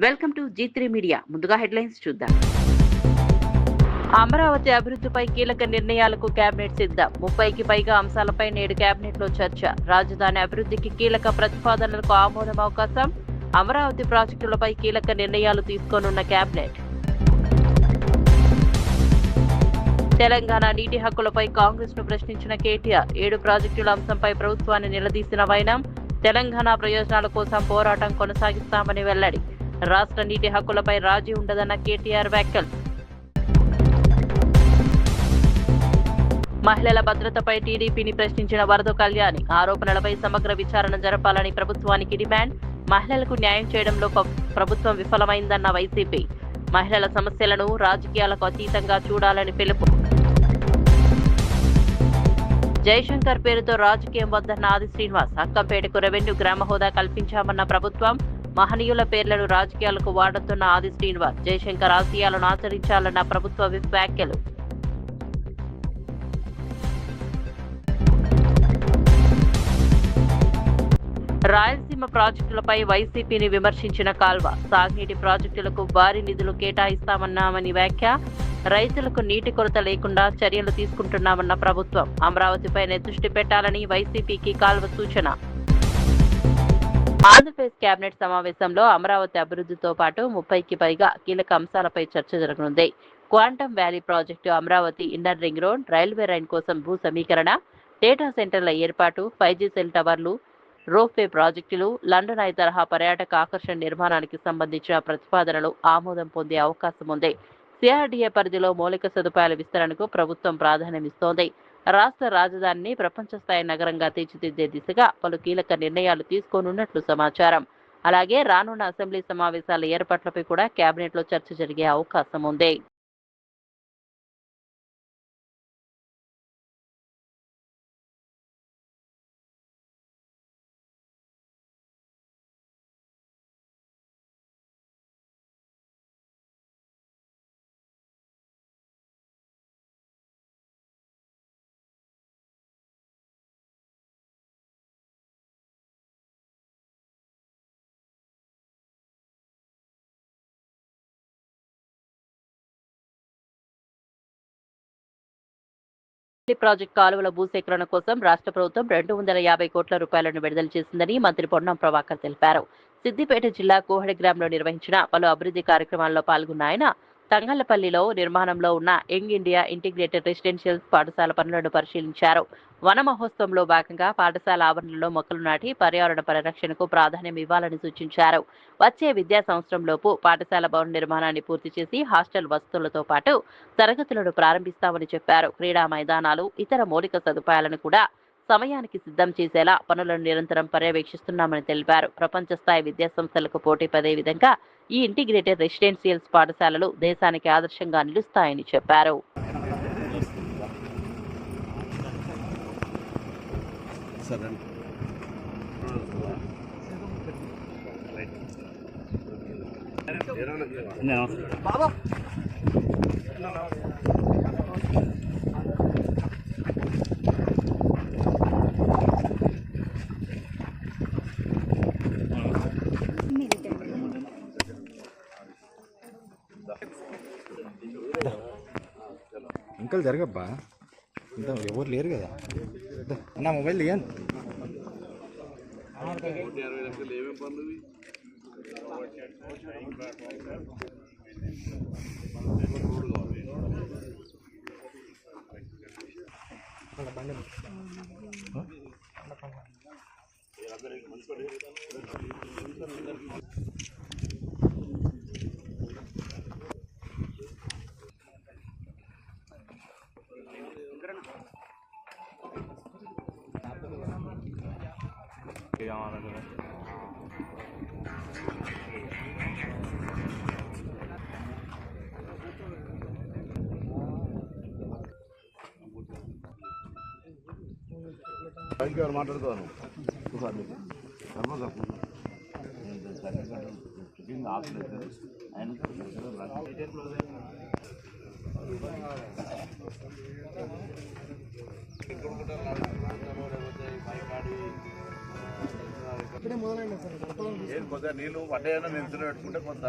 Welcome to G3 media. ముందుగా headlines చూద్దాం. అమరావతి అభివృద్ధిపై కీలక నిర్ణయాలకు కేబినెట్ సిద్ధం. 30కి పైగా అంశాలపై నేడు కేబినెట్లో చర్చ. రాజధాని అభివృద్ధికి కీలక ప్రతిపాదనలకు ఆమోదం అవకాశం. అమరావతి ప్రాజెక్టులపై కీలక నిర్ణయాలు తీసుకోనున్న కేబినెట్. తెలంగాణ నీటి హక్కులపై కాంగ్రెస్ ను ప్రశ్నించిన కేటీఆర్. 7 ప్రాజెక్టుల అంశంపై ప్రభుత్వాన్ని నిలదీసిన వైనం. తెలంగాణ ప్రయోజనాల కోసం పోరాటం కొనసాగిస్తామని వెల్లడి. రాష్ట్ర నీటి హక్కులపై రాజీ ఉండదన్న కేటీఆర్ వ్యాఖ్యలు. మహిళల భద్రతపై టీడీపీని ప్రశ్నించిన వరద కళ్యాణి. ఆరోపణలపై సమగ్ర విచారణ జరపాలని ప్రభుత్వానికి డిమాండ్. మహిళలకు న్యాయం చేయడంలో ప్రభుత్వం విఫలమైందన్న వైసీపీ. మహిళల సమస్యలను రాజకీయాలకు అతీతంగా చూడాలని పిలుపు. జయశంకర్ పేరుతో రాజకీయం వద్దన్న ఆది శ్రీనివాస్. అక్కంపేటకు రెవెన్యూ గ్రామ హోదా కల్పించామన్న ప్రభుత్వం. మహనీయుల పేర్లను రాజకీయాలకు వాడుతున్న ఆది శ్రీనివాస్. జయశంకర్ ఆశయాలను ఆచరించాలన్న ప్రభుత్వ విప్ వ్యాఖ్యలు. రాయలసీమ ప్రాజెక్టులపై వైసీపీని విమర్శించిన కాల్వ. సాగునీటి ప్రాజెక్టులకు భారీ నిధులు కేటాయిస్తామన్నామని వ్యాఖ్య. రైతులకు నీటి కొరత లేకుండా చర్యలు తీసుకుంటున్నామన్న ప్రభుత్వం. అమరావతిపైనే దృష్టి పెట్టాలని వైసీపీకి కాల్వ సూచన. ఆంధ్రప్రదేశ్ కేబినెట్ సమావేశంలో అమరావతి అభివృద్ధితో పాటు 30కి పైగా కీలక అంశాలపై చర్చ జరగనుంది. Quantum valley project, Amaravati inner ring road, railway line కోసం భూ సమీకరణ, డేటా సెంటర్ల ఏర్పాటు, 5G సెల్ టవర్లు, రోప్వే ప్రాజెక్టులు, లండన్ ఐ తరహా పర్యాటక ఆకర్షణ నిర్మాణానికి సంబంధించిన ప్రతిపాదనలు ఆమోదం పొందే అవకాశం ఉంది. CRDA పరిధిలో మౌలిక సదుపాయాల విస్తరణకు ప్రభుత్వం ప్రాధాన్యమిస్తోంది. రాష్ట్ర రాజధానిని ప్రపంచ స్థాయి నగరంగా తీర్చిదిద్దే దిశగా పలు కీలక నిర్ణయాలు తీసుకోనున్నట్లు సమాచారం. అలాగే రానున్న అసెంబ్లీ సమావేశాల ఏర్పాట్లపై కూడా కేబినెట్లో చర్చ జరిగే అవకాశం ఉంది. ప్రాజెక్టు కాలువల భూసేకరణ కోసం రాష్ట్ర ప్రభుత్వం 250 కోట్ల రూపాయలను విడుదల చేసిందని మంత్రి పొన్నం ప్రభాకర్ తెలిపారు. సిద్దిపేట జిల్లా కోహెడగ్రాంలో నిర్వహించిన పలు అభివృద్ధి కార్యక్రమాల్లో పాల్గొన్న ఆయన తంగళ్లపల్లిలో నిర్మాణంలో ఉన్న యంగ్ ఇండియా ఇంటిగ్రేటెడ్ రెసిడెన్షియల్ పాఠశాల పనులను పరిశీలించారు. వన మహోత్సవంలో భాగంగా పాఠశాల ఆవరణలో మొక్కలు నాటి పర్యావరణ పరిరక్షణకు ప్రాధాన్యం ఇవ్వాలని సూచించారు. వచ్చే విద్యా సంవత్సరంలోపు పాఠశాల భవన నిర్మాణాన్ని పూర్తి చేసి హాస్టల్ వసతులతో పాటు తరగతులను ప్రారంభిస్తామని చెప్పారు. క్రీడా మైదానాలు, ఇతర మౌలిక సదుపాయాలను కూడా సమయానికి సిద్ధం చేసేలా పనులను నిరంతరం పర్యవేక్షిస్తున్నామని తెలిపారు. ప్రపంచ స్థాయి విద్యా సంస్థలకు పోటీ పడే విధంగా ఈ ఇంటిగ్రేటెడ్ రెసిడెన్షియల్స్ పాఠశాలలు దేశానికి ఆదర్శంగా నిలుస్తాయని చెప్పారు. అంకల్ జరగబ్బా, ఇంత ఎవరు లేరు కదా అన్న. మొబైల్ దిగాను. మాట్లాడుతాను ఏం కొద్దిగా నీళ్ళు పడ్డాయన్నా నిల్చుని పెట్టుకుంటే కొంత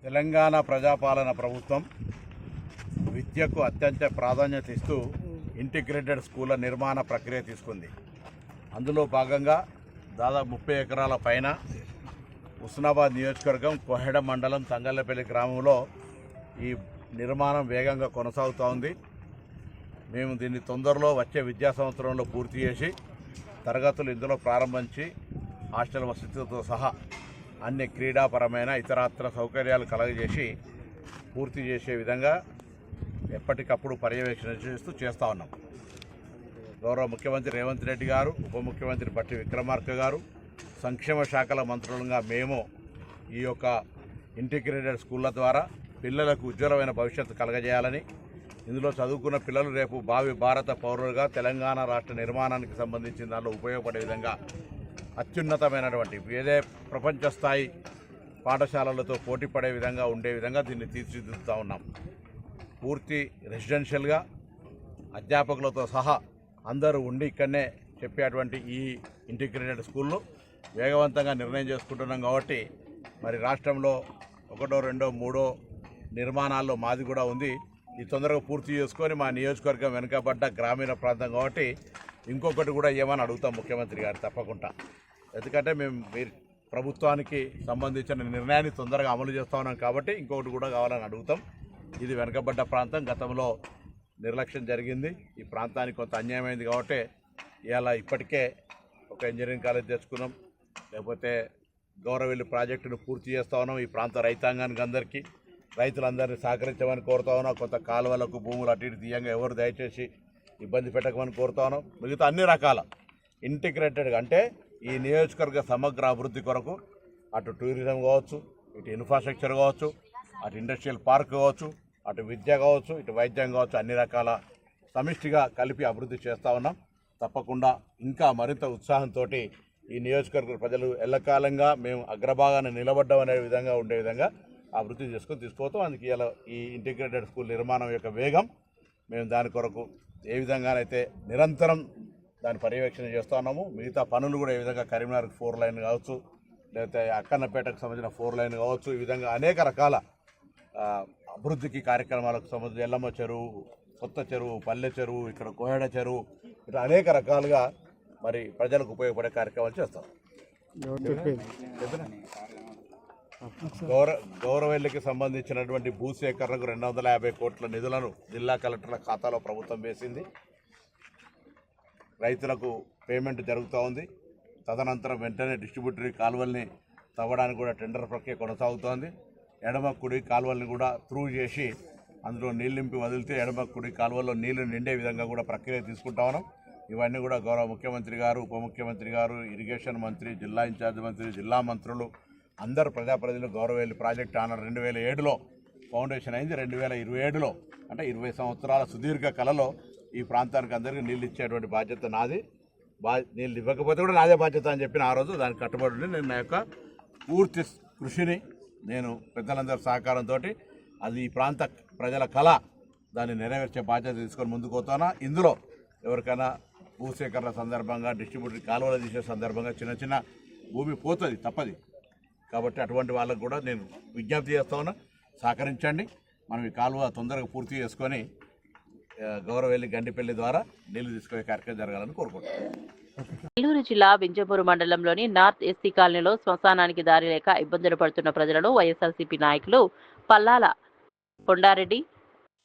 తెలంగాణ ప్రజాపాలన ప్రభుత్వం విద్యకు అత్యంత ప్రాధాన్యత ఇస్తూ ఇంటిగ్రేటెడ్ స్కూళ్ళ నిర్మాణ ప్రక్రియ తీసుకుంది. అందులో భాగంగా దాదాపు 30 ఎకరాల పైన హుస్నాబాద్ నియోజకవర్గం కోహెడ మండలం తంగళ్ళపల్లి గ్రామంలో ఈ నిర్మాణం వేగంగా కొనసాగుతూ ఉంది. మేము దీన్ని తొందరలో వచ్చే విద్యా సంవత్సరంలో పూర్తి చేసి తరగతులు ఇందులో ప్రారంభించి హాస్టల్ వసతితో సహా అన్ని క్రీడాపరమైన ఇతరత్ర సౌకర్యాలు కలగజేసి పూర్తి చేసే విధంగా ఎప్పటికప్పుడు పర్యవేక్షణ చేస్తూ ఉన్నాం. గౌరవ ముఖ్యమంత్రి రేవంత్ రెడ్డి గారు, ఉప ముఖ్యమంత్రి బట్టి విక్రమార్క గారు, సంక్షేమ శాఖల మంత్రులుగా మేము ఈ యొక్క ఇంటిగ్రేటెడ్ స్కూళ్ళ ద్వారా పిల్లలకు ఉజ్వలమైన భవిష్యత్తు కలగజేయాలని, ఇందులో చదువుకున్న పిల్లలు రేపు భావి భారత పౌరులుగా తెలంగాణ రాష్ట్ర నిర్మాణానికి సంబంధించిన దానిలో ఉపయోగపడే విధంగా అత్యున్నతమైనటువంటి ఏదే ప్రపంచ స్థాయి పాఠశాలలతో పోటీ పడే విధంగా ఉండే విధంగా దీన్ని తీర్చిదిద్దుతూ ఉన్నాం. పూర్తి రెసిడెన్షియల్గా అధ్యాపకులతో సహా అందరూ ఉండి ఇక్కడనే చెప్పేటువంటి ఈ ఇంటిగ్రేటెడ్ స్కూళ్ళు వేగవంతంగా నిర్ణయం చేసుకుంటున్నాం. కాబట్టి మరి రాష్ట్రంలో 1, 2, 3 నిర్మాణాల్లో మాది కూడా ఉంది. ఈ తొందరగా పూర్తి చేసుకొని మా నియోజకవర్గం వెనుకబడ్డ గ్రామీణ ప్రాంతం కాబట్టి ఇంకొకటి కూడా ఏమని అడుగుతాం ముఖ్యమంత్రి గారు తప్పకుండా. ఎందుకంటే మేము మీరు ప్రభుత్వానికి సంబంధించిన నిర్ణయాన్ని తొందరగా అమలు చేస్తూ ఉన్నాం కాబట్టి ఇంకొకటి కూడా కావాలని అడుగుతాం. ఇది వెనుకబడ్డ ప్రాంతం, గతంలో నిర్లక్ష్యం జరిగింది, ఈ ప్రాంతానికి కొంత అన్యాయమైంది కాబట్టి ఇవాళ ఇప్పటికే ఒక ఇంజనీరింగ్ కాలేజ్ తెచ్చుకున్నాం, లేకపోతే గౌరవెల్లి ప్రాజెక్టును పూర్తి చేస్తూ ఉన్నాం. ఈ ప్రాంత రైతాంగానికి అందరికీ రైతులందరినీ సహకరించమని కోరుతా ఉన్నాం. కొంత కాలువలకు భూములు అటు ఇటు తీయంగా ఎవరు దయచేసి ఇబ్బంది పెట్టకమని కోరుతా ఉన్నాం. మిగతా అన్ని రకాల ఇంటిగ్రేటెడ్గా అంటే ఈ నియోజకవర్గ సమగ్ర అభివృద్ధి కొరకు అటు టూరిజం కావచ్చు, ఇటు ఇన్ఫ్రాస్ట్రక్చర్ కావచ్చు, అటు ఇండస్ట్రియల్ పార్క్ కావచ్చు, అటు విద్య కావచ్చు, ఇటు వైద్యం కావచ్చు, అన్ని రకాల సమిష్టిగా కలిపి అభివృద్ధి చేస్తూ ఉన్నాం. తప్పకుండా ఇంకా మరింత ఉత్సాహంతో ఈ నియోజకవర్గ ప్రజలు ఎల్లకాలంగా మేము అగ్రభాగాన్ని నిలబడ్డం అనే విధంగా ఉండే విధంగా అభివృద్ధి చేసుకొని తీసుకుపోతాం. అందుకే ఇలా ఈ ఇంటిగ్రేటెడ్ స్కూల్ నిర్మాణం యొక్క వేగం మేము దాని కొరకు ఏ విధంగానైతే నిరంతరం దాని పర్యవేక్షణ చేస్తూ ఉన్నాము. మిగతా పనులు కూడా ఏ విధంగా కరీంనగర్కి 4 లైన్ కావచ్చు, లేకపోతే అక్కన్నపేటకు సంబంధించిన 4 లైన్ కావచ్చు, ఈ విధంగా అనేక రకాల అభివృద్ధికి కార్యక్రమాలకు సంబంధించి ఎల్లమ్మ చెరువు, కొత్త చెరువు, పల్లె చెరువు, ఇక్కడ కోహెడ చెరువు, ఇట్లా అనేక రకాలుగా మరి ప్రజలకు ఉపయోగపడే కార్యక్రమాలు చేస్తాం. గౌరవెల్లికి సంబంధించినటువంటి భూసేకరణకు 250 కోట్ల నిధులను జిల్లా కలెక్టర్ల ఖాతాలో ప్రభుత్వం వేసింది. రైతులకు పేమెంట్ జరుగుతూ ఉంది. తదనంతరం వెంటనే డిస్ట్రిబ్యూటరీ కాలువల్ని తవ్వడానికి కూడా టెండర్ ప్రక్రియ కొనసాగుతోంది. ఎడమ కుడి కాలువల్ని కూడా త్రూ చేసి అందులో నీళ్ళు నింపి వదిలితే ఎడమ కుడి కాలువల్లో నీళ్లు నిండే విధంగా కూడా ప్రక్రియ తీసుకుంటా ఉన్నాం. ఇవన్నీ కూడా గౌరవ ముఖ్యమంత్రి గారు, ఉప ముఖ్యమంత్రి గారు, ఇరిగేషన్ మంత్రి, జిల్లా ఇన్ఛార్జ్ మంత్రి, జిల్లా మంత్రులు, అందరు ప్రజాప్రతినిధులు గౌరవెల్లి ప్రాజెక్ట్ ఆనర్ 2007లో ఫౌండేషన్ అయింది. 2027లో అంటే 20 సంవత్సరాల సుదీర్ఘ కళలో ఈ ప్రాంతానికి అందరికీ నీళ్ళు ఇచ్చేటువంటి బాధ్యత నాది. నీళ్ళు ఇవ్వకపోతే కూడా నాదే బాధ్యత అని చెప్పిన ఆ రోజు దానికి కట్టుబడి నేను నా యొక్క పూర్తి కృషిని నేను పెద్దలందరి సహకారంతో అది ఈ ప్రాంత ప్రజల కళ దాన్ని నెరవేర్చే బాధ్యత తీసుకొని ముందుకు పోతానా. ఇందులో ఎవరికైనా భూసేకరణ సందర్భంగా డిస్ట్రిబ్యూటర్ కాలువలు తీసే సందర్భంగా చిన్న చిన్న భూమి పోతుంది తప్పది. కాబట్టి అటువంటి వాళ్ళకు కూడా నేను విజ్ఞప్తి చేస్తా ఉన్నా, సహకరించండి. మనం ఈ కాలువ తొందరగా పూర్తి చేసుకొని గౌరవెల్లి గండిపల్లి ద్వారా నీళ్లు తీసుకునే కార్యక్రమం జరగాలని కోరుకుంటున్నాను. నెల్లూరు జిల్లా వింజమూరు మండలంలోని నార్త్ ఎస్సీ కాలనీలో శ్మశానానికి దారి లేక ఇబ్బందులు పడుతున్న ప్రజలను వైఎస్ఆర్సీపీ నాయకులు పల్లాల కొండారెడ్డి,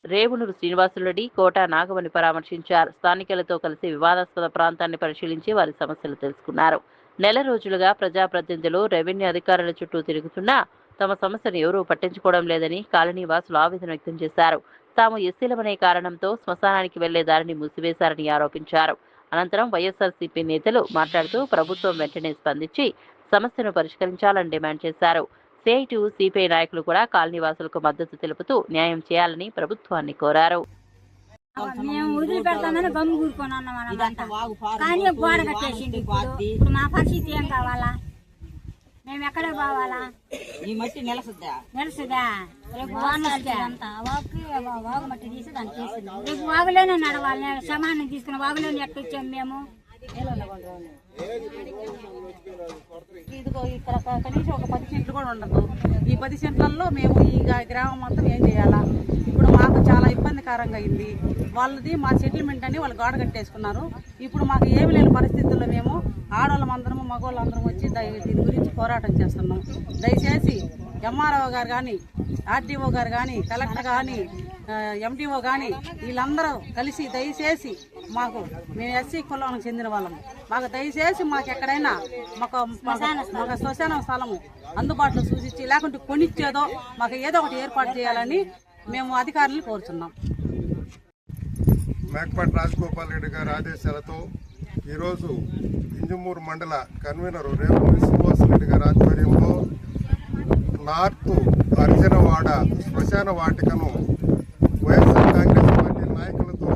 రేవునూరు శ్రీనివాసులరెడ్డి, కోట నాగమని పరామర్శించారు. స్థానికులతో కలిసి వివాదాస్పద ప్రాంతాన్ని పరిశీలించి వారి సమస్యలు తెలుసుకున్నారు. నెల రోజులుగా ప్రజాప్రతినిధులు, రెవెన్యూ అధికారుల చుట్టూ తిరుగుతున్నా తమ సమస్యను ఎవరూ పట్టించుకోవడం లేదని కాలనీ వాసులు ఆవేదన వ్యక్తం చేశారు. తాము ఎస్సీలమనే కారణంతో శ్మశానానికి వెళ్లే దారిని మూసివేశారని ఆరోపించారు. అనంతరం వైఎస్ఆర్సీపీ నేతలు మాట్లాడుతూ ప్రభుత్వం వెంటనే స్పందించి సమస్యను పరిష్కరించాలని డిమాండ్ చేశారు. సిఐటియు, సిపిఐ నాయకులు కూడా కాలనీవాసులకు మద్దతు తెలుపుతూ న్యాయం చేయాలని ప్రభుత్వాన్ని కోరారు. మేము వదిలిపెడతామని గమ్ము కూరుకొని ఉన్నాం, కానీ గోడ కట్టేసింది. ఇప్పుడు మా పరిస్థితి ఏం కావాలా? మేము ఎక్కడ పోవాలా? ఈ మట్టి నిలసుద్దా రేపు వాగు మట్టి తీసి దాన్ని చేసింది. రేపు వాగులోనే నడవాలి. సమానం తీసుకుని వాగులోనే ఎక్కొచ్చాము మేము. ఇదిగో ఇక్కడ కనీసం ఒక 10 సెంట్లు కూడా ఉండదు. ఈ 10 సెంట్లలో మేము ఈ గ్రామం మొత్తం ఏం చేయాలా? ఇప్పుడు మాకు చాలా ఇబ్బందికరంగా అయింది. వాళ్ళది మా సెటిల్మెంట్ అని వాళ్ళు గోడ కట్టేసుకున్నారు. ఇప్పుడు మాకు ఏమి లేని పరిస్థితుల్లో మేము ఆడవాళ్ళందరము మగవాళ్ళందరం వచ్చి దీని గురించి పోరాటం చేస్తున్నాం. దయచేసి ఎంఆర్ఓ గారు కానీ, ఆర్డీఓ గారు కానీ, కలెక్టర్ కానీ, ఎండిఓ కానీ వీళ్ళందరూ కలిసి దయచేసి మేము ఎస్సీ కులానికి చెందిన వాళ్ళము, మాకు దయచేసి మాకు ఎక్కడైనా మాకు శ్మశాన స్థలము అందుబాటులో సూచించి, లేకుంటే కొనిచ్చేదో మాకు ఏదో ఒకటి ఏర్పాటు చేయాలని మేము అధికారులను కోరుతున్నాం. మేకపాటి రాజగోపాల్ రెడ్డి గారి ఆదేశాలతో ఈరోజు వింజమూరు మండల కన్వీనర్ రేవునూరి శ్రీనివాసరెడ్డి గారి ఆధ్వర్యంలో నార్త్ అర్జునవాడ శ్మశాన వాటికను వైఎస్ఆర్ కాంగ్రెస్ పార్టీ నాయకులతో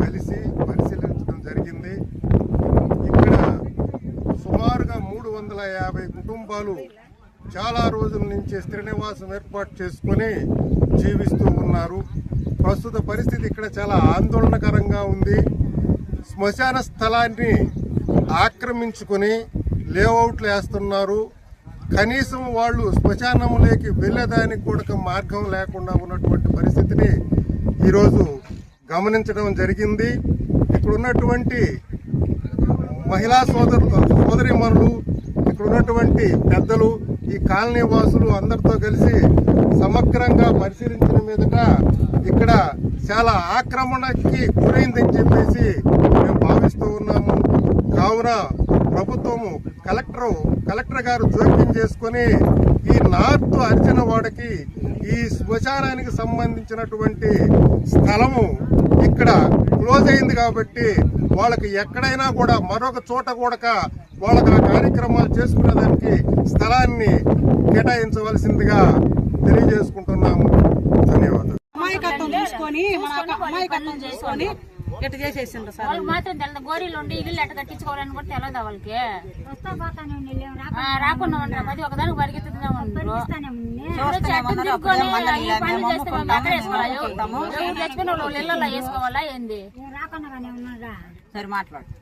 కలిసి పరిశీలించడం జరిగింది. ఇక్కడ సుమారుగా 350 కుటుంబాలు చాలా రోజుల నుంచి స్థిర నివాసం ఏర్పాటు చేసుకొని జీవిస్తూ ఉన్నారు. ప్రస్తుత పరిస్థితి ఇక్కడ చాలా ఆందోళనకరంగా ఉంది. శ్మశాన స్థలాన్ని ఆక్రమించుకొని లేఅవుట్లు వేస్తున్నారు. కనీసం వాళ్ళు శ్మశానంలోకి వెళ్ళేదానికి కూడా మార్గం లేకుండా ఉన్నటువంటి పరిస్థితిని ఈరోజు గమనించడం జరిగింది. ఇక్కడ ఉన్నటువంటి మహిళా సోదరీమణులు, ఇక్కడ ఉన్నటువంటి పెద్దలు, ఈ కాలనీ వాసులు అందరితో కలిసి సమగ్రంగా పరిశీలించిన మీదట ఇక్కడ చాలా ఆక్రమణకి గురైందని చెప్పేసి మేము భావిస్తూ ఉన్నాము. కావున ప్రభుత్వము కలెక్టర్ గారు జోక్యం చేసుకుని ఈ నార్త్ అర్జునవాడకి ఈ శ్మశానానికి సంబంధించినటువంటి స్థలము ఇక్కడ క్లోజ్ అయింది కాబట్టి వాళ్ళకి ఎక్కడైనా కూడా మరొక చోట కూడా వాళ్ళకి ఆ కార్యక్రమాలు చేసుకునేదానికి స్థలాన్ని కేటాయించవలసిందిగా తెలియజేసుకుంటున్నాము. ధన్యవాదాలు. అమాయకత్వం చేసుకొని ఎట్లా చేసేసిండ్రు సార్? వాళ్ళకి మాత్రం తెలదు. గోరీలు ఉండి ఇల్లు ఎట్ట కట్టించుకోవాలని కూడా తెలియదు వాళ్ళకి. రాకుండా ఉండరు, అది ఒకదానికి పరిగెత్తుతూనే ఉండరు. తెచ్చుకున్న వాళ్ళు ఇళ్ళలో వేసుకోవాలా ఏంది? రాకుండానే ఉన్నారా? సరే మాట్లాడండి.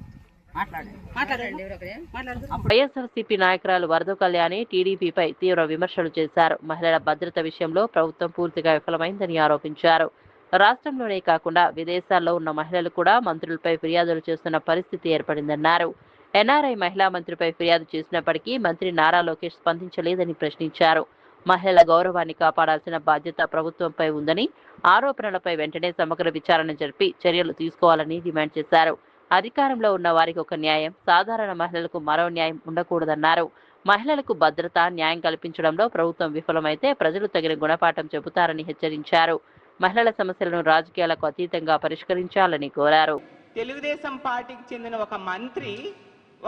వైఎస్ఆర్సీపీ నాయకురాలు వరద కళ్యాణి టీడీపీపై తీవ్ర విమర్శలు చేశారు. మహిళల భద్రత విషయంలో ప్రభుత్వం పూర్తిగా విఫలమైందని ఆరోపించారు. రాష్ట్రంలోనే కాకుండా విదేశాల్లో ఉన్న మహిళలు కూడా మంత్రులపై ఫిర్యాదులు చేస్తున్న పరిస్థితి ఏర్పడిందన్నారు. ఎన్ఆర్ఐ మహిళా మంత్రిపై ఫిర్యాదు చేసినప్పటికీ మంత్రి నారా లోకేష్ స్పందించలేదని ప్రశ్నించారు. మహిళల గౌరవాన్ని కాపాడాల్సిన బాధ్యత ప్రభుత్వంపై ఉందని, ఆరోపణలపై వెంటనే సమగ్ర విచారణ జరిపి చర్యలు తీసుకోవాలని డిమాండ్ చేశారు. అధికారంలో ఉన్న వారికి ఒక న్యాయం, సాధారణ మహిళలకు మరో న్యాయం ఉండకూడదన్నారు. మహిళలకు భద్రత, న్యాయం కల్పించడంలో ప్రభుత్వం విఫలమైతే ప్రజలు తగిన గుణపాఠం చెబుతారని హెచ్చరించారు. మహిళల సమస్యలను రాజకీయాలకు అతీతంగా పరిష్కరించాలని కోరారు. తెలుగుదేశం పార్టీకి చెందిన ఒక మంత్రి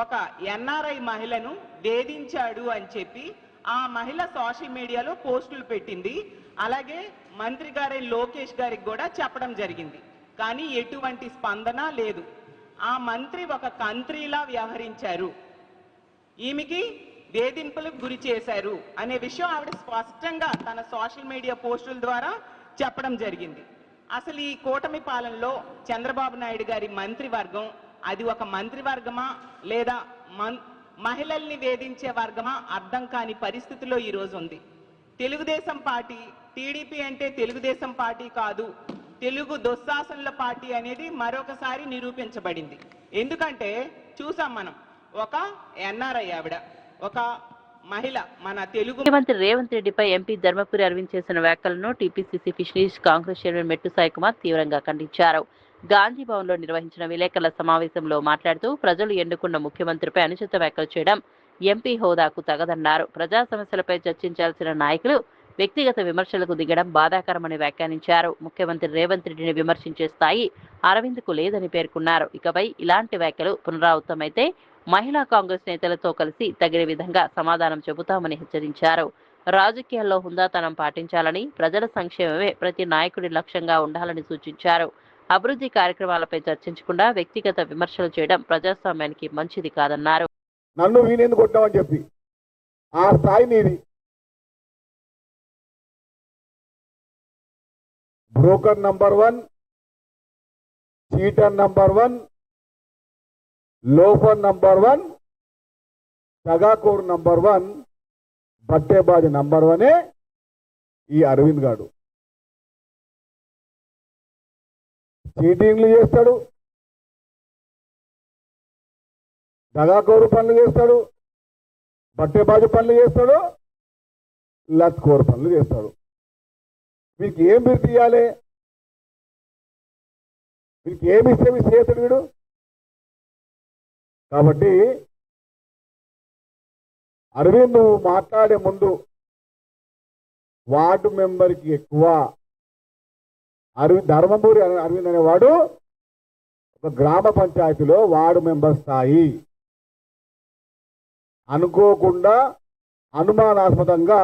ఒక ఎన్ఆర్ఐ మహిళను వేధించాడు అని చెప్పి ఆ మహిళ సోషల్ మీడియాలో పోస్టులు పెట్టింది. అలాగే మంత్రి గారి లోకేష్ గారికి కూడా చెప్పడం జరిగింది. కానీ ఎటువంటి స్పందన లేదు. ఆ మంత్రి ఒక కంత్రీలా వ్యవహరించారు, ఈమెకి వేధింపులకు గురి చేశారు అనే విషయం ఆవిడ స్పష్టంగా తన సోషల్ మీడియా పోస్టుల ద్వారా చెప్పడం జరిగింది. అసలు ఈ కూటమి పాలనలో చంద్రబాబు నాయుడు గారి మంత్రివర్గం అది ఒక మంత్రివర్గమా లేదా మహిళల్ని వేధించే వర్గమా అర్థం కాని పరిస్థితిలో ఈరోజు ఉంది. తెలుగుదేశం పార్టీ, టీడీపీ అంటే తెలుగుదేశం పార్టీ కాదు, తెలుగు దుశ్శాసనుల పార్టీ అనేది మరొకసారి నిరూపించబడింది. ఎందుకంటే చూసాం మనం, ఒక ఎన్ఆర్ఐ ఆవిడ, ఒక మహిళ మన తెలుగు ముఖ్యమంత్రి రేవంత్ రెడ్డిపై ఎంపీ ధర్మపురి అరవింద్ చేసిన వ్యాఖ్యలను టీపీసీసీ ఫిషరీస్ కాంగ్రెస్ చైర్మన్ మెట్టు సాయి కుమార్ తీవ్రంగా ఖండించారు. గాంధీ భవన్ లో నిర్వహించిన విలేకరుల సమావేశంలో మాట్లాడుతూ ప్రజలు ఎన్నుకున్న ముఖ్యమంత్రిపై అనుచిత వ్యాఖ్యలు చేయడం ఎంపీ హోదాకు తగదన్నారు. ప్రజా సమస్యలపై చర్చించాల్సిన నాయకులు వ్యక్తిగత విమర్శలకు దిగడం బాధాకరమని వ్యాఖ్యానించారు. ముఖ్యమంత్రి రేవంత్ రెడ్డిని విమర్శించే స్థాయి అరవింద్కు లేదని పేర్కొన్నారు. ఇకపై ఇలాంటి వ్యాఖ్యలు పునరావృతమైతే మహిళా కాంగ్రెస్ నేతలతో కలిసి తగిన విధంగా సమాధానం చెబుతామని హెచ్చరించారు. రాజకీయాల్లో హుందాతనం పాటించాలని, ప్రజల సంక్షేమమే ప్రతి నాయకుడి లక్ష్యంగా ఉండాలని సూచించారు. అభివృద్ధి కార్యక్రమాలపై చర్చించకుండా వ్యక్తిగత విమర్శలు చేయడం ప్రజాస్వామ్యానికి మంచిది కాదన్నారు. నన్ను వీణెందుకు కొట్టామని చెప్పి ఆ స్థాయి నీది. Broker number 1, cheater number 1, loafer number 1, దగాకోర్ నంబర్ 1, బట్టేబాజీ నంబర్ 1 ఈ అరవింద్ గాడు. చీటింగ్లు చేస్తాడు, దగాకోరు పనులు చేస్తాడు, బట్టేబాజీ పనులు చేస్తాడు, లత్కోరు పనులు చేస్తాడు. వీరికి ఏం మీరు తీయాలి? వీరికి ఏమి ఇస్తే మీ చేతుడు వీడు. కాబట్టి అరవింద్ నువ్వు మాట్లాడే ముందు వార్డు మెంబర్కి ఎక్కువ ధర్మపురి అరవింద్ అనేవాడు ఒక గ్రామ పంచాయతీలో వార్డు మెంబర్ స్థాయి. అనుకోకుండా అనుమానాస్పదంగా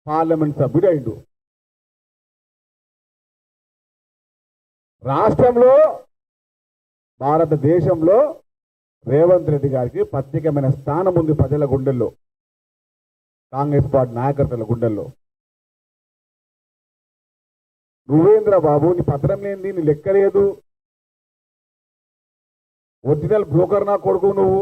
పార్లమెంట్ సభ్యుడు అయిండు. రాష్ట్రంలో, భారతదేశంలో రేవంత్ రెడ్డి గారికి ప్రత్యేకమైన స్థానం ఉంది ప్రజల గుండెల్లో, కాంగ్రెస్ పార్టీ నాయకర్తల గుండెల్లో. నువ్వేంద్ర బాబు, నీ పత్రం లేనిది, నీ లెక్క లేదు, ఒరిజినల్ బ్రోకర్ నా కొడుకు నువ్వు.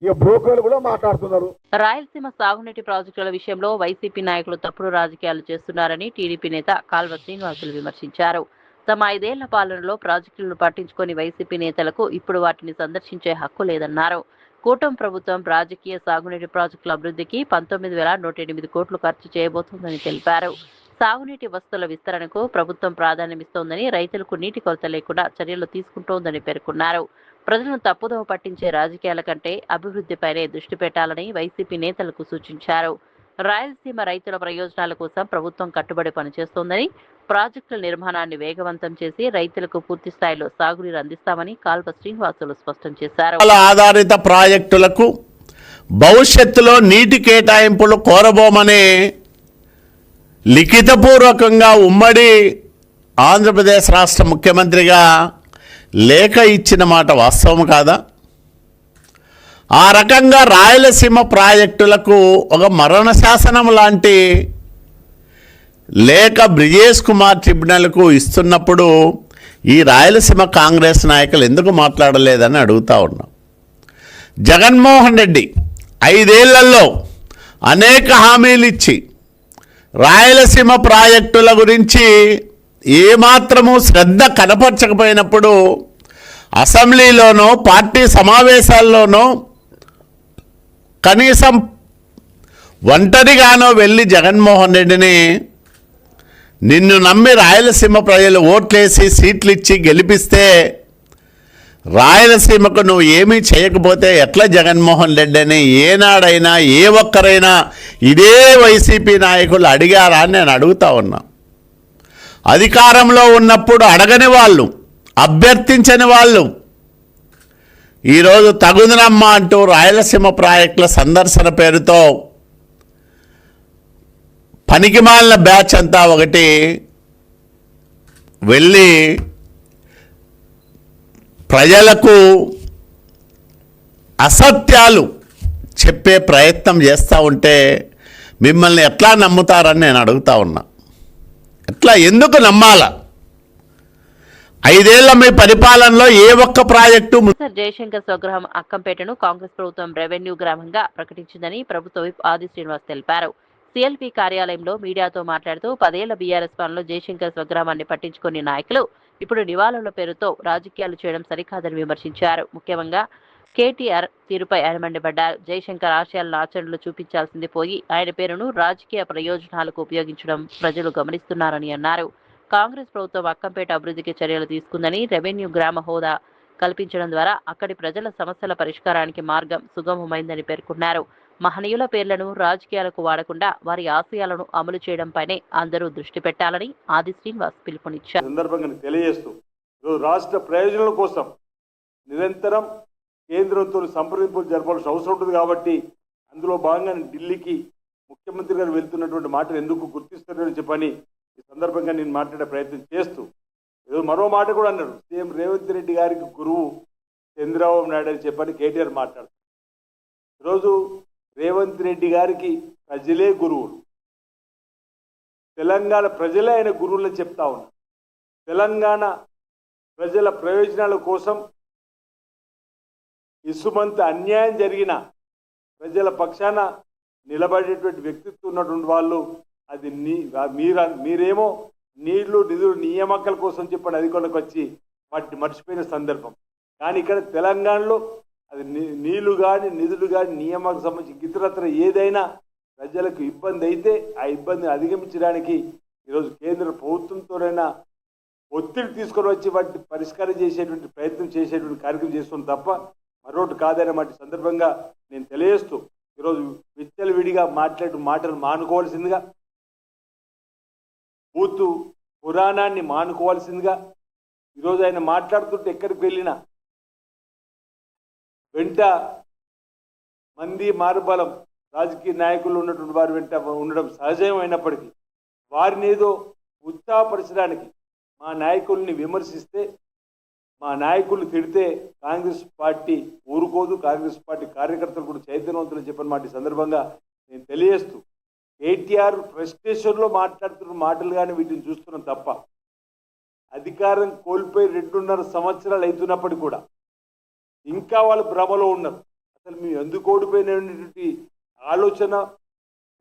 ఇక బ్రోకర్లు కూడా మాట్లాడుతున్నారు. రాయలసీమ సాగునీటి ప్రాజెక్టుల విషయంలో వైసీపీ నాయకులు తప్పుడు రాజకీయాలు చేస్తున్నారని టీడీపీ నేత కాల్వ శ్రీనివాసులు విమర్శించారు. తమ 5 ఏళ్ల పాలనలో ప్రాజెక్టులను పట్టించుకొని వైసీపీ నేతలకు ఇప్పుడు వాటిని సందర్శించే హక్కు లేదన్నారు. కూటమి ప్రభుత్వం రాజకీయ సాగునీటి ప్రాజెక్టుల అభివృద్ధికి 19,108 కోట్లు ఖర్చు చేయబోతోందని తెలిపారు. సాగునీటి వసతుల విస్తరణకు ప్రభుత్వం ప్రాధాన్యమిస్తోందని, రైతులకు నీటి కొరత లేకుండా చర్యలు తీసుకుంటోందని పేర్కొన్నారు. ప్రజలను తప్పుదోవ పట్టించే రాజకీయాల కంటే అభివృద్ధిపైనే దృష్టి పెట్టాలని వైసీపీ నేతలకు సూచించారు. రాయలసీమ రైతుల ప్రయోజనాల కోసం ప్రభుత్వం కట్టుబడి పనిచేస్తోందని, ప్రాజెక్టుల నిర్మాణాన్ని వేగవంతం చేసి రైతులకు పూర్తి స్థాయిలో సాగునీరు అందిస్తామని కాల్వ శ్రీనివాసులు స్పష్టం చేశారు. ఆధారిత ప్రాజెక్టులకు భవిష్యత్తులో నీటి కేటాయింపులు కోరబోమని లిఖితపూర్వకంగా ఉమ్మడి ఆంధ్రప్రదేశ్ రాష్ట్ర ముఖ్యమంత్రిగా లేఖ ఇచ్చిన మాట వాస్తవం కాదా? ఆ రకంగా రాయలసీమ ప్రాజెక్టులకు ఒక మరణ శాసనం లాంటి లేఖ బ్రిజేష్ కుమార్ ట్రిబ్యునల్కు ఇస్తున్నప్పుడు ఈ రాయలసీమ కాంగ్రెస్ నాయకులు ఎందుకు మాట్లాడలేదని అడుగుతా ఉన్నాం. జగన్మోహన్ రెడ్డి 5 ఏళ్లలో అనేక హామీలు ఇచ్చి రాయలసీమ ప్రాజెక్టుల గురించి ఏమాత్రము శ్రద్ధ కనపరచకపోయినప్పుడు అసెంబ్లీలోనో పార్టీ సమావేశాల్లోనో కనీసం ఒంటరిగానో వెళ్ళి జగన్మోహన్ రెడ్డిని నిన్ను నమ్మి రాయలసీమ ప్రజలు ఓట్లేసి సీట్లు ఇచ్చి గెలిపిస్తే రాయలసీమకు నువ్వు ఏమీ చేయకపోతే ఎట్లా జగన్మోహన్ రెడ్డి అని ఏనాడైనా ఏ ఒక్కరైనా ఇదే వైసీపీ నాయకులు అడిగారా అని నేను అడుగుతా ఉన్నా. అధికారంలో ఉన్నప్పుడు అడగని వాళ్ళు, అభ్యర్థించని వాళ్ళు ఈరోజు తగుదనమ్మా అంటూ రాయలసీమ ప్రాజెక్టుల సందర్శన పేరుతో పనికిమాలిన బ్యాచ్ అంతా ఒకటి వెళ్ళి ప్రజలకు అసత్యాలు చెప్పే ప్రయత్నం చేస్తూ ఉంటే మిమ్మల్ని ఎట్లా నమ్ముతారని నేను అడుగుతా ఉన్నా. ఎట్లా, ఎందుకు నమ్మాల? 5 ఏళ్ల మీ పరిపాలనలో ఏ ఒక్క ప్రాజెక్టు సార్ జయశంకర్ స్వగృహం అక్కంపేటను కాంగ్రెస్ ప్రభుత్వం రెవెన్యూ గ్రామంగా ప్రకటించిందని ప్రభుత్వ విప్ ఆది శ్రీనివాస్ తెలిపారు. సిఎల్పి కార్యాలయంలో మీడియాతో మాట్లాడుతూ 10 ఏళ్ల బీఆర్ఎస్ పాలనలో జయశంకర్ స్వగ్రామాన్ని పట్టించుకుని నాయకులు ఇప్పుడు నివాళుల పేరుతో రాజకీయాలు చేయడం సరికాదని విమర్శించారు. ముఖ్యంగా కేటీఆర్ తీరుపై ఆయన మండిపడ్డారు. జయశంకర్ ఆశయాలను ఆచరణలో చూపించాల్సింది పోయి ఆయన పేరును రాజకీయ ప్రయోజనాలకు ఉపయోగించడం ప్రజలు గమనిస్తున్నారని అన్నారు. కాంగ్రెస్ ప్రభుత్వం అక్కంపేట అభివృద్ధికి చర్యలు తీసుకుందని, రెవెన్యూ గ్రామ హోదా కల్పించడం ద్వారా అక్కడి ప్రజల సమస్యల పరిష్కారానికి మార్గం సుగమమైందని పేర్కొన్నారు. మహనీయుల పేర్లను రాజకీయాలకు వాడకుండా వారి ఆశయాలను అమలు చేయడంపైనే అందరూ దృష్టి పెట్టాలని ఆది శ్రీనివాస్ పిలుపునిచ్చారు. సందర్భంగా తెలియజేస్తూ రాష్ట్ర ప్రయోజనాల కోసం నిరంతరం కేంద్రంతో సంప్రదింపులు జరపాల్సిన అవసరం ఉంటుంది. కాబట్టి అందులో భాగంగా ఢిల్లీకి ముఖ్యమంత్రి గారు వెళ్తున్నటువంటి మాటలు ఎందుకు గుర్తిస్తున్నారని చెప్పని ఈ సందర్భంగా నేను మాట్లాడే ప్రయత్నం చేస్తూ మరో మాట కూడా అన్నారు. సీఎం రేవంత్ రెడ్డి గారికి గురువు చంద్రబాబు నాయుడు అని చెప్పని కేటీఆర్ మాట్లాడుతారు. ఈరోజు రేవంత్ రెడ్డి గారికి ప్రజలే గురువులు, తెలంగాణ ప్రజలే ఆయన గురువులని చెప్తా ఉన్నారు. తెలంగాణ ప్రజల ప్రయోజనాల కోసం ఇసుమంత అన్యాయం జరిగిన ప్రజల పక్షాన నిలబడేటువంటి వ్యక్తిత్వం ఉన్నటువంటి వాళ్ళు అది మీరేమో నీళ్లు నిధులు నియామకాల కోసం చెప్పని అధికారులకు వచ్చి వాటిని మర్చిపోయిన సందర్భం. కానీ ఇక్కడ తెలంగాణలో అది నీళ్లు కానీ నిధులు కానీ నియామకాలకు సంబంధించి ఇతరత్ర ఏదైనా ప్రజలకు ఇబ్బంది అయితే ఆ ఇబ్బందిని అధిగమించడానికి ఈరోజు కేంద్ర ప్రభుత్వంతోనైనా ఒత్తిడి తీసుకొని వచ్చి వాటిని పరిష్కారం చేసేటువంటి ప్రయత్నం చేసేటువంటి కార్యక్రమం చేస్తుంది తప్ప మరొకటి కాదనే మాట సందర్భంగా నేను తెలియజేస్తూ ఈరోజు విచ్చలవిడిగా మాట్లాడే మాటలు మానుకోవాల్సిందిగా, బూతు పురాణాన్ని మానుకోవాల్సిందిగా, ఈరోజు ఆయన మాట్లాడుతుంటే ఎక్కడికి వెళ్ళినా వెంట మంది మారుబలం రాజకీయ నాయకులు ఉన్నటువంటి వారి వెంట ఉండడం సహజమైనప్పటికీ వారిని ఏదో ఉత్సాహపరచడానికి మా నాయకుల్ని విమర్శిస్తే, మా నాయకులు తిడితే కాంగ్రెస్ పార్టీ ఊరుకోదు, కాంగ్రెస్ పార్టీ కార్యకర్తలు కూడా చైతన్యవంతులు చెప్పిన మాట సందర్భంగా నేను తెలియజేస్తూ కేటీఆర్ ఫ్రస్ట్రేషన్లో మాట్లాడుతున్న మాటలు కానీ వీటిని చూస్తున్నాం తప్ప అధికారం కోల్పోయి 2.5 సంవత్సరాలు అవుతున్నప్పటికీ కూడా ఇంకా వాళ్ళు భ్రమలో ఉన్నారు. అసలు మేము ఎందుకు ఓడిపోయినటువంటి ఆలోచన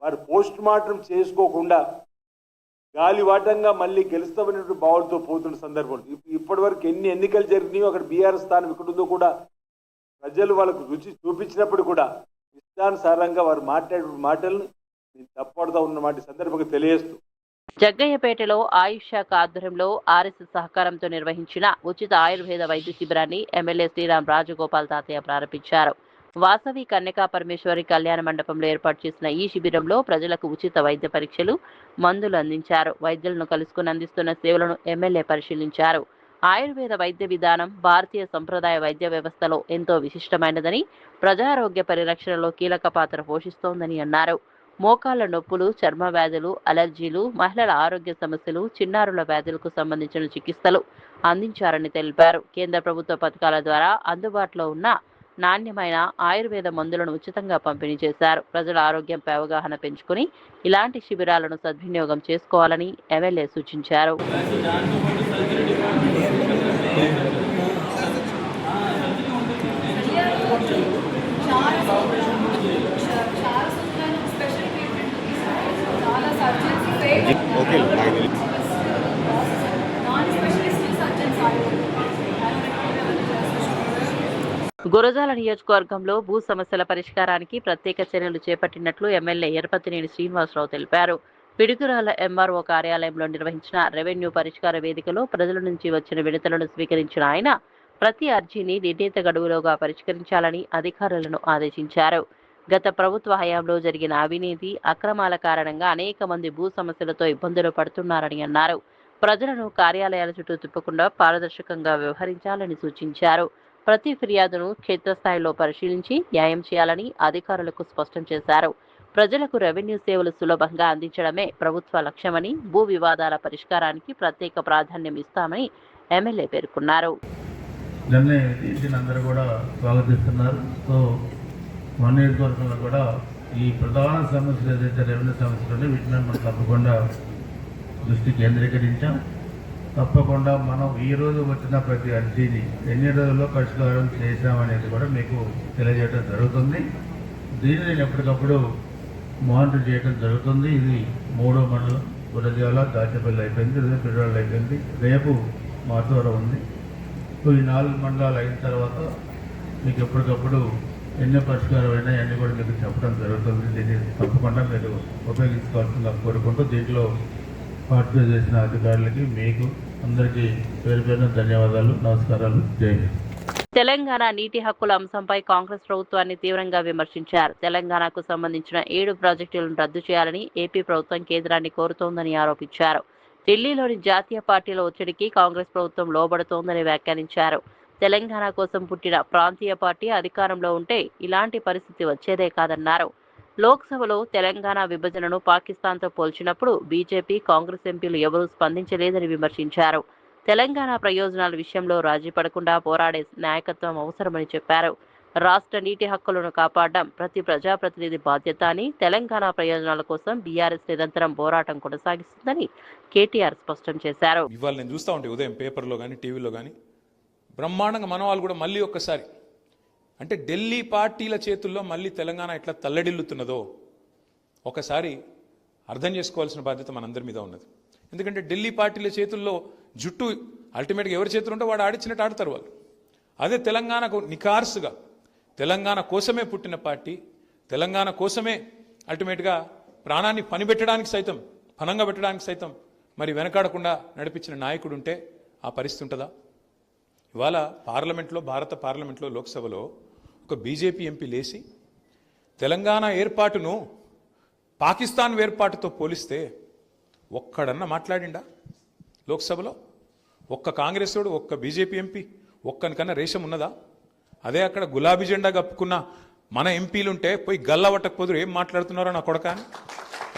వారు పోస్ట్ మార్టం చేసుకోకుండా గాలివాటంగా మళ్ళీ గెలుస్తామనేటువంటి భావాలతో పోతున్న సందర్భం. ఇప్పటి వరకు ఎన్ని ఎన్నికలు జరిగినాయో అక్కడ బీఆర్ఎస్ స్థానం ఇక్కడ ఉందో కూడా ప్రజలు వాళ్ళకు రుచి చూపించినప్పుడు కూడా ఇష్టానుసారంగా వారు మాట్లాడే మాటలను తప్పడుతూ ఉన్నమాట సందర్భంగా తెలియజేస్తూ జగ్గయ్యపేటలో ఆయుష్ శాఖ ఆధ్వర్యంలో ఆర్ఎస్ఎస్ సహకారంతో నిర్వహించిన ఉచిత ఆయుర్వేద వైద్య శిబిరాన్ని ఎమ్మెల్యే శ్రీరామ్ రాజగోపాల్ తాతయ్య ప్రారంభించారు. వాసవి కన్యకా పరమేశ్వరి కళ్యాణ మండపంలో ఏర్పాటు చేసిన ఈ శిబిరంలో ప్రజలకు ఉచిత వైద్య పరీక్షలు, మందులు అందించారు. వైద్యులను కలుసుకుని అందిస్తున్న సేవలను ఎమ్మెల్యే పరిశీలించారు. ఆయుర్వేద వైద్య విధానం భారతీయ సంప్రదాయ వైద్య వ్యవస్థలో ఎంతో విశిష్టమైనదని, ప్రజారోగ్య పరిరక్షణలో కీలక పాత్ర పోషిస్తోందని అన్నారు. మోకాళ్ల నొప్పులు, చర్మ వ్యాధులు, అలర్జీలు, మహిళల ఆరోగ్య సమస్యలు, చిన్నారుల వ్యాధులకు సంబంధించిన చికిత్సలు అందించారని తెలిపారు. కేంద్ర ప్రభుత్వ పథకాల ద్వారా అందుబాటులో ఉన్న నాణ్యమైన ఆయుర్వేద మందులను ఉచితంగా పంపిణీ చేశారు. ప్రజల ఆరోగ్యంపై అవగాహన పెంచుకుని ఇలాంటి శిబిరాలను సద్వినియోగం చేసుకోవాలని ఎమ్మెల్యే సూచించారు. గురజాల నియోజకవర్గంలో భూ సమస్యల పరిష్కారానికి ప్రత్యేక చర్యలు చేపట్టినట్లు ఎమ్మెల్యే ఎరపతినేని శ్రీనివాసరావు తెలిపారు. పిడుగురాల ఎంఆర్ఓ కార్యాలయంలో నిర్వహించిన రెవెన్యూ పరిష్కార వేదికలో ప్రజల నుంచి వచ్చిన వినతులను స్వీకరించిన ఆయన ప్రతి అర్జీని నిర్ణీత గడువులోగా పరిష్కరించాలని అధికారులను ఆదేశించారు. గత ప్రభుత్వ హయాంలో జరిగిన అవినీతి, అక్రమాల కారణంగా అనేక మంది భూ సమస్యలతో ఇబ్బందులు పడుతున్నారని అన్నారు. ప్రజలను కార్యాలయాల చుట్టూ తిప్పకుండా పారదర్శకంగా వ్యవహరించాలని సూచించారు. ప్రతి ఫిర్యాదును క్షేత్రస్థాయిలో పరిశీలించి న్యాయం చేయాలని అధికారులకు స్పష్టం చేశారు. ప్రజలకు రెవెన్యూ సేవలు సులభంగా అందించడమే ప్రభుత్వ లక్ష్యమని, భూ వివాదాల పరిష్కారానికి ప్రత్యేక ప్రాధాన్యం ఇస్తామని ఎమ్మెల్యే పేర్కొన్నారు. అందరూ కూడా స్వాగతిస్తున్నారు. సో మన నియోజకవర్గంలో కూడా ఈ ప్రధాన సమస్యలు ఏదైతే రెవెన్యూ సమస్యలు వీటిని మనం తప్పకుండా దృష్టి కేంద్రీకరించాం. తప్పకుండా మనం ఈరోజు వచ్చిన ప్రతి అర్జీని ఎన్ని రోజుల్లో పరిష్కారం చేశామనేది కూడా మీకు తెలియజేయడం జరుగుతుంది. దీన్ని నేను ఎప్పటికప్పుడు మానిటర్ చేయడం జరుగుతుంది. ఇది 3వ మండలం గురజాల, దాచేపల్లి అయిపోయింది, పిల్లలు అయిపోయింది, రేపు మాతూర ఉంది. సో ఈ 4 మండలాలు అయిన తర్వాత మీకు ఎప్పటికప్పుడు ఎన్ని పరిష్కారం అయినా అన్నీ కూడా మీకు చెప్పడం జరుగుతుంది. దీన్ని తప్పకుండా మీరు ఉపయోగించుకోవాల్సిందిగా కోరుకుంటూ దీంట్లో పార్టిసిపేట్ చేసిన అధికారులకి మీకు అందరికీ పేరు పేరున ధన్యవాదాలు, నమస్కారాలు, జై హింద్. తెలంగాణ నీటి హక్కుల అంశంపై కాంగ్రెస్ ప్రభుత్వాన్ని తీవ్రంగా విమర్శించారు. తెలంగాణకు సంబంధించిన 7 ప్రాజెక్టులను రద్దు చేయాలని ఏపీ ప్రభుత్వం కేంద్రాన్ని కోరుతోందని ఆరోపించారు. ఢిల్లీలోని జాతీయ పార్టీల ఒత్తిడికి కాంగ్రెస్ ప్రభుత్వం లోబడుతోందని వ్యాఖ్యానించారు. తెలంగాణ కోసం పుట్టిన ప్రాంతీయ పార్టీ అధికారంలో ఉంటే ఇలాంటి పరిస్థితి వచ్చేదే కాదన్నారు. లోక్సభలో తెలంగాణ విభజనను పాకిస్తాన్తో పోల్చినప్పుడు బీజేపీ, కాంగ్రెస్ ఎంపీలు ఎవరూ స్పందించలేదని విమర్శించారు. తెలంగాణ ప్రయోజనాల విషయంలో రాజీ పడకుండా పోరాడే నాయకత్వం అవసరమని చెప్పారు. రాష్ట్ర నీటి హక్కులను కాపాడడం ప్రతి ప్రజాప్రతినిధి బాధ్యత అని, తెలంగాణ ప్రయోజనాల కోసం బీఆర్ఎస్ నిరంతరం పోరాటం కొనసాగిస్తుందని కేటీఆర్ స్పష్టం చేశారు. ఇవాళ నేను చూస్తూ ఉంటే ఉదయం పేపర్లో కానీ టీవీలో కానీ బ్రహ్మాండంగా మన వాళ్ళు కూడా మళ్ళీ ఒక్కసారి అంటే ఢిల్లీ పార్టీల చేతుల్లో మళ్ళీ తెలంగాణ ఎట్లా తల్లడిల్లుతున్నదో ఒకసారి అర్థం చేసుకోవాల్సిన బాధ్యత మనందరి మీద ఉన్నది. ఎందుకంటే ఢిల్లీ పార్టీల చేతుల్లో జుట్టు అల్టిమేట్గా ఎవరి చేతులు ఉంటే వాడు ఆడిచ్చినట్టు ఆడతారు వాళ్ళు. అదే తెలంగాణకు నికార్సుగా తెలంగాణ కోసమే పుట్టిన పార్టీ, తెలంగాణ కోసమే అల్టిమేట్గా ప్రాణాన్ని పనిపెట్టడానికి సైతం, పనంగా పెట్టడానికి సైతం మరి వెనకాడకుండా నడిపించిన నాయకుడు ఉంటే ఆ పరిస్థితి ఉంటుందా? ఇవాళ పార్లమెంట్లో, భారత పార్లమెంట్లో, లోక్సభలో ఒక బీజేపీ ఎంపీ లేచి తెలంగాణ ఏర్పాటును పాకిస్తాన్ ఏర్పాటుతో పోలిస్తే ఒక్కడన్నా మాట్లాడిండా లోక్సభలో? ఒక్క కాంగ్రెస్ోడు, ఒక్క బీజేపీ ఎంపీ ఒక్కనికన్నా రేషం ఉన్నదా? అదే అక్కడ గులాబీ జెండా కప్పుకున్న మన ఎంపీలుంటే పోయి గల్లవట్టకపోదురు ఏం మాట్లాడుతున్నారో నా కొడక అని.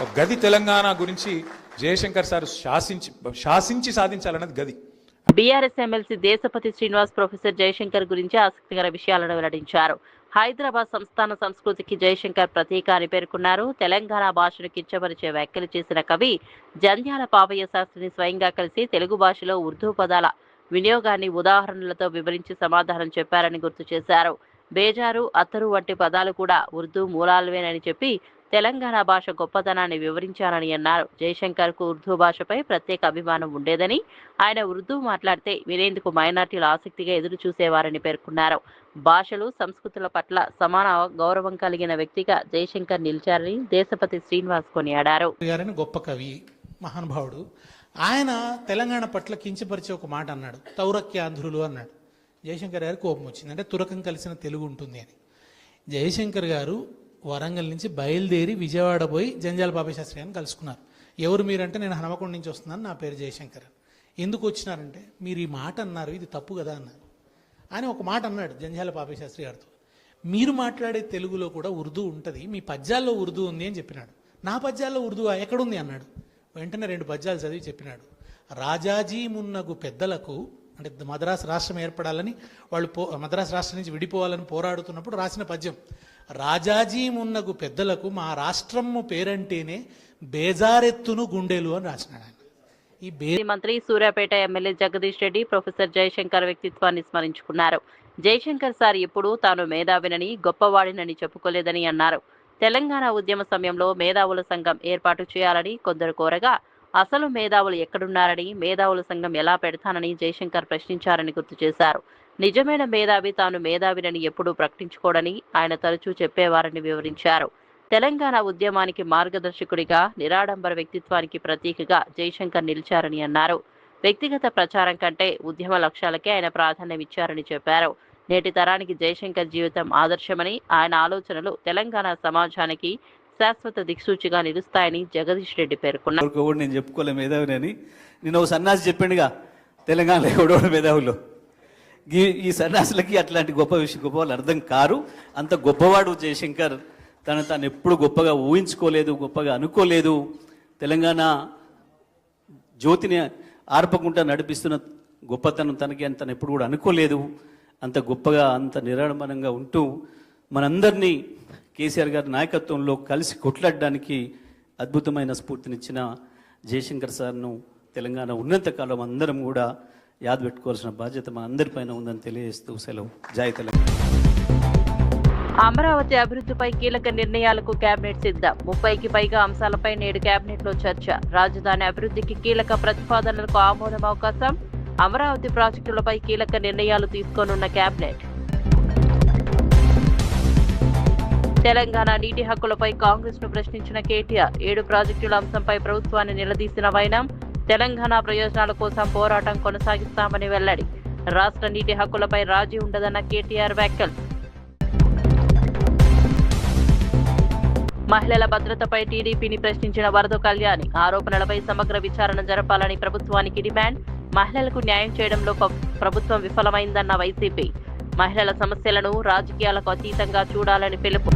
ఒక గది తెలంగాణ గురించి జయశంకర్ సార్ శాసించి సాధించాలన్నది గది. BRS MLC Deshapati Srinivas professor Jayashankar గురించి ఆసక్తికర విషయాలను వెల్లడించారు. హైదరాబాద్ సంస్థాన సంస్కృతికి జయశంకర్ ప్రతీక అని పేర్కొన్నారు. తెలంగాణ భాషను కించపరిచే వ్యాఖ్యలు చేసిన కవి జంధ్యాల పాపయ్య శాస్త్రిని స్వయంగా కలిసి తెలుగు భాషలో ఉర్దూ పదాల వినియోగాన్ని ఉదాహరణలతో వివరించి సమాధానం చెప్పారని గుర్తు చేశారు. బేజారు, అత్తరు వంటి పదాలు కూడా ఉర్దూ మూలాలవేనని చెప్పి తెలంగాణ భాష గొప్పతనాన్ని వివరించారని అన్నారు. జయశంకర్కు ఉర్దూ భాషపై ప్రత్యేక అభిమానం ఉండేదని, ఆయన ఉర్దూ మాట్లాడితే వినేందుకు మైనార్టీలు ఆసక్తిగా ఎదురు చూసేవారని పేర్కొన్నారు. భాషలు, సంస్కృతుల పట్ల సమాన గౌరవం కలిగిన వ్యక్తిగా జయశంకర్ నిలిచారని దేశపతి శ్రీనివాస్ కొనియాడారు. గొప్ప కవి, మహానుభావుడు. ఆయన తెలంగాణ పట్ల కించపరిచే ఒక మాట అన్నాడు, తౌరక్యాంధ్రులు అన్నాడు. జయశంకర్ గారికి కోపం వచ్చింది, అంటే తురకం కలిసిన తెలుగు ఉంటుంది అని. జయశంకర్ గారు వరంగల్ నుంచి బయలుదేరి విజయవాడ పోయి జంధ్యాల పాపయ్య శాస్త్రి గారిని కలుసుకున్నారు. ఎవరు మీరంటే నేను హనుమకొండ నుంచి వస్తున్నాను, నా పేరు జయశంకర్. ఎందుకు వచ్చినారంటే మీరు ఈ మాట అన్నారు, ఇది తప్పు కదా అన్నారు. అని ఒక మాట అన్నాడు జంధ్యాల పాపయ్య శాస్త్రి గారితో. మీరు మాట్లాడే తెలుగులో కూడా ఉర్దూ ఉంటుంది, మీ పద్యాల్లో ఉర్దూ ఉంది అని చెప్పినాడు. నా పద్యాల్లో ఉర్దూ ఎక్కడుంది అన్నాడు. వెంటనే 2 పద్యాలు చదివి చెప్పినాడు. రాజాజీ మున్నగు పెద్దలకు, అంటే మద్రాసు రాష్ట్రం ఏర్పడాలని వాళ్ళు మద్రాసు రాష్ట్రం నుంచి విడిపోవాలని పోరాడుతున్నప్పుడు రాసిన పద్యం. రాజాజీ మున్నగు పెద్దలకు మా రాష్ట్రము పేరంటేనే బేజారెత్తును గుండెలు అని రాసినాడు ఆయన. ఈ మంత్రి సూర్యాపేట ఎమ్మెల్యే జగదీష్ రెడ్డి ప్రొఫెసర్ జయశంకర్ వ్యక్తిత్వాన్ని స్మరించుకున్నారు. జయశంకర్ సార్ ఎప్పుడూ తాను మేధావినని, గొప్పవాడినని చెప్పుకోలేదని అన్నారు. తెలంగాణ ఉద్యమ సమయంలో మేధావుల సంఘం ఏర్పాటు చేయాలని కొందరు కోరగా అసలు మేధావులు ఎక్కడున్నారని, మేధావుల సంఘం ఎలా పెడతానని జయశంకర్ ప్రశ్నించారని గుర్తు చేశారు. నిజమైన మేధావి తాను మేధావినని ఎప్పుడూ ప్రకటించుకోడని ఆయన తరచూ చెప్పేవారని వివరించారు. తెలంగాణ ఉద్యమానికి మార్గదర్శకుడిగా, నిరాడంబర వ్యక్తిత్వానికి ప్రతీకగా జయశంకర్ నిలిచారని అన్నారు. వ్యక్తిగత ప్రచారం కంటే ఉద్యమ లక్ష్యాలకే ఆయన ప్రాధాన్యం ఇచ్చారని చెప్పారు. నేటి తరానికి జయశంకర్ జీవితం ఆదర్శమని, ఆయన ఆలోచనలు తెలంగాణ సమాజానికి శాశ్వత దిక్సూచిగా నిలుస్తాయని జగదీష్ రెడ్డి పేర్కొన్నారు. నేను చెప్పుకోలే మేధావిని. నేను ఒక సన్నాసి చెప్పాడుగా తెలంగాణలో ఎవడో మేధావులు. ఈ సన్యాసులకి అట్లాంటి గొప్ప వాళ్ళు అర్థం కారు. అంత గొప్పవాడు జయశంకర్. తాను ఎప్పుడు గొప్పగా ఊహించుకోలేదు, గొప్పగా అనుకోలేదు. తెలంగాణ జ్యోతిని ఆర్పకుండా నడిపిస్తున్న గొప్పతనం తనకి అని తను ఎప్పుడు కూడా అనుకోలేదు. అంత గొప్పగా, అంత నిరాడంబరంగా ఉంటూ మనందరినీ కేసీఆర్ గారి నాయకత్వంలో కలిసి కొట్లాడడానికి అద్భుతమైన స్ఫూర్తినిచ్చిన జయశంకర్ సార్ను తెలంగాణ ఉన్నంతకాలం అందరం కూడా యాద పెట్టుకోవాల్సిన బాధ్యత మన అందరిపైన ఉందని తెలియజేస్తూ సెలవు. జై తెలంగాణ. అమరావతి అభివృద్ధిపై కీలక నిర్ణయాలకు కేబినెట్ సిద్ధం. 30కి పైగా అంశాలపై నేడు కేబినెట్లో చర్చ. రాజధాని అభివృద్ధికి కీలక ప్రతిపాదనలకు ఆమోదం అవకాశం. అమరావతి ప్రాజెక్టులపై కీలక నిర్ణయాలు తీసుకోనున్న కేబినెట్. తెలంగాణ నీటి హక్కులపై కాంగ్రెస్ ను ప్రశ్నించిన కేటీఆర్. 7 ప్రాజెక్టుల అంశంపై ప్రభుత్వాన్ని నిలదీసిన వైనం. తెలంగాణ ప్రయోజనాల కోసం పోరాటం కొనసాగిస్తామని వెల్లడి. రాష్ట్ర నీటి హక్కులపై రాజీ ఉండదన్న కేటీఆర్ వ్యాఖ్యలు. మహిళల భద్రతపై టీడీపీని ప్రశ్నించిన వరద కళ్యాణి. ఆరోపణలపై సమగ్ర విచారణ జరపాలని ప్రభుత్వానికి డిమాండ్. మహిళలకు న్యాయం చేయడంలో ప్రభుత్వం విఫలమైందన్న వైసీపీ. మహిళల సమస్యలను రాజకీయాలకు అతీతంగా చూడాలని పిలుపు.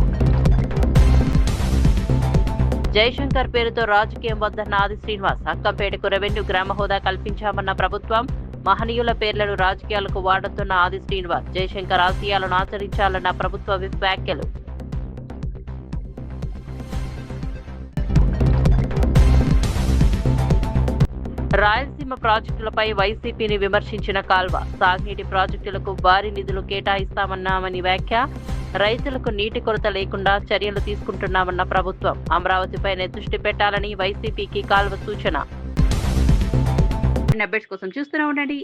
జయశంకర్ పేరుతో రాజకీయం వద్దన్న ఆది శ్రీనివాస్. అక్కంపేటకు రెవెన్యూ గ్రామ హోదా కల్పించామన్న ప్రభుత్వం. మహనీయుల పేర్లను రాజకీయాలకు వాడుతున్న ఆది శ్రీనివాస్. జయశంకర్ ఆశయాలను ఆచరించాలన్న ప్రభుత్వ వ్యాఖ్యలు. రాయలసీమ ప్రాజెక్టులపై వైసీపీని విమర్శించిన కాల్వ. సాగునీటి ప్రాజెక్టులకు భారీ నిధులు కేటాయిస్తామన్నామని వ్యాఖ్య. రైతులకు నీటి కొరత లేకుండా చర్యలు తీసుకుంటున్నామన్న ప్రభుత్వం. అమరావతిపైనే దృష్టి పెట్టాలని వైసీపీకి కాల్వ సూచన. అప్డేట్స్ కోసం చూస్తూనే ఉండండి